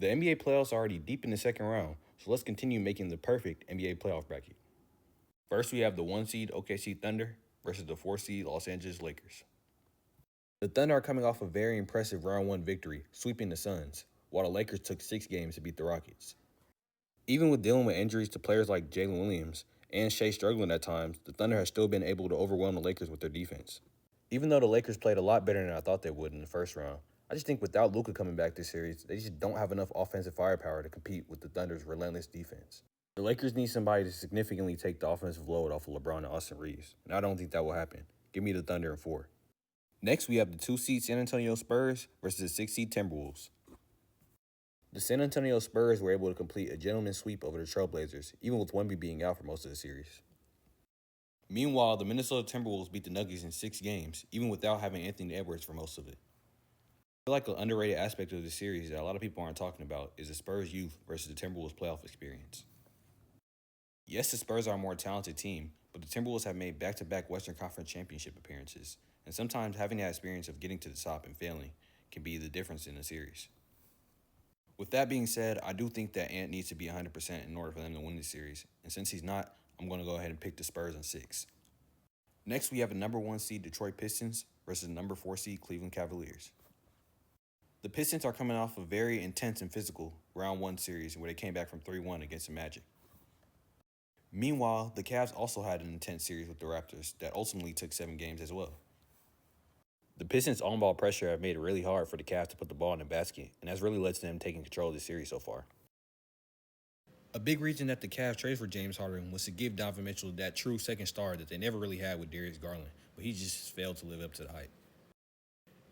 The NBA playoffs are already deep in the second round, so let's continue making the perfect NBA playoff bracket. First, we have the 1 seed OKC Thunder versus the 4 seed Los Angeles Lakers. The Thunder are coming off a very impressive round 1 victory, sweeping the Suns, while the Lakers took 6 games to beat the Rockets. Even with dealing with injuries to players like Jalen Williams and Shea struggling at times, the Thunder has still been able to overwhelm the Lakers with their defense. Even though the Lakers played a lot better than I thought they would in the first round, I just think without Luka coming back this series, they just don't have enough offensive firepower to compete with the Thunder's relentless defense. The Lakers need somebody to significantly take the offensive load off of LeBron and Austin Reeves, and I don't think that will happen. Give me the Thunder in 4. Next, we have the 2 seed San Antonio Spurs versus the 6 seed Timberwolves. The San Antonio Spurs were able to complete a gentleman's sweep over the Trailblazers, even with Wemby being out for most of the series. Meanwhile, the Minnesota Timberwolves beat the Nuggets in 6 games, even without having Anthony Edwards for most of it. I feel like an underrated aspect of the series that a lot of people aren't talking about is the Spurs' youth versus the Timberwolves' playoff experience. Yes, the Spurs are a more talented team, but the Timberwolves have made back-to-back Western Conference Championship appearances, and sometimes having that experience of getting to the top and failing can be the difference in a series. With that being said, I do think that Ant needs to be 100% in order for them to win this series, and since he's not, I'm going to go ahead and pick the Spurs in 6. Next, we have a number 1 seed Detroit Pistons versus number 4 seed Cleveland Cavaliers. The Pistons are coming off a very intense and physical round 1 series where they came back from 3-1 against the Magic. Meanwhile, the Cavs also had an intense series with the Raptors that ultimately took 7 games as well. The Pistons' on-ball pressure have made it really hard for the Cavs to put the ball in the basket, and that's really led to them taking control of the series so far. A big reason that the Cavs traded for James Harden was to give Donovan Mitchell that true second star that they never really had with Darius Garland, but he just failed to live up to the hype.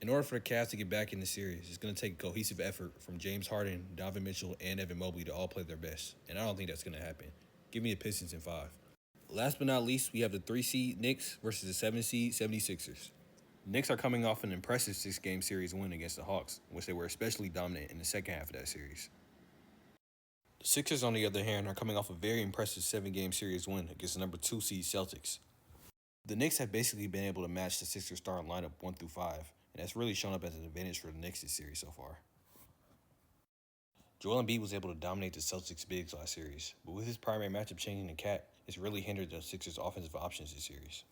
In order for the Cavs to get back in the series, it's going to take a cohesive effort from James Harden, Donovan Mitchell, and Evan Mobley to all play their best, and I don't think that's going to happen. Give me the Pistons in 5. Last but not least, we have the 3 seed Knicks versus the 7 seed 76ers. The Knicks are coming off an impressive 6-game series win against the Hawks, in which they were especially dominant in the second half of that series. The Sixers, on the other hand, are coming off a very impressive 7-game series win against the number 2 seed Celtics. The Knicks have basically been able to match the Sixers starting lineup 1 through 5, and that's really shown up as an advantage for the Knicks this series so far. Joel Embiid was able to dominate the Celtics bigs last series, but with his primary matchup changing to Cat, it's really hindered the Sixers' offensive options this series.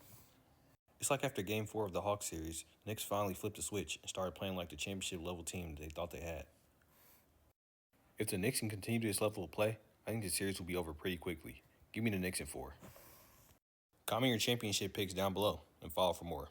It's like after Game 4 of the Hawks series, the Knicks finally flipped the switch and started playing like the championship-level team they thought they had. If the Knicks can continue this level of play, I think the series will be over pretty quickly. Give me the Knicks in 4. Comment your championship picks down below and follow for more.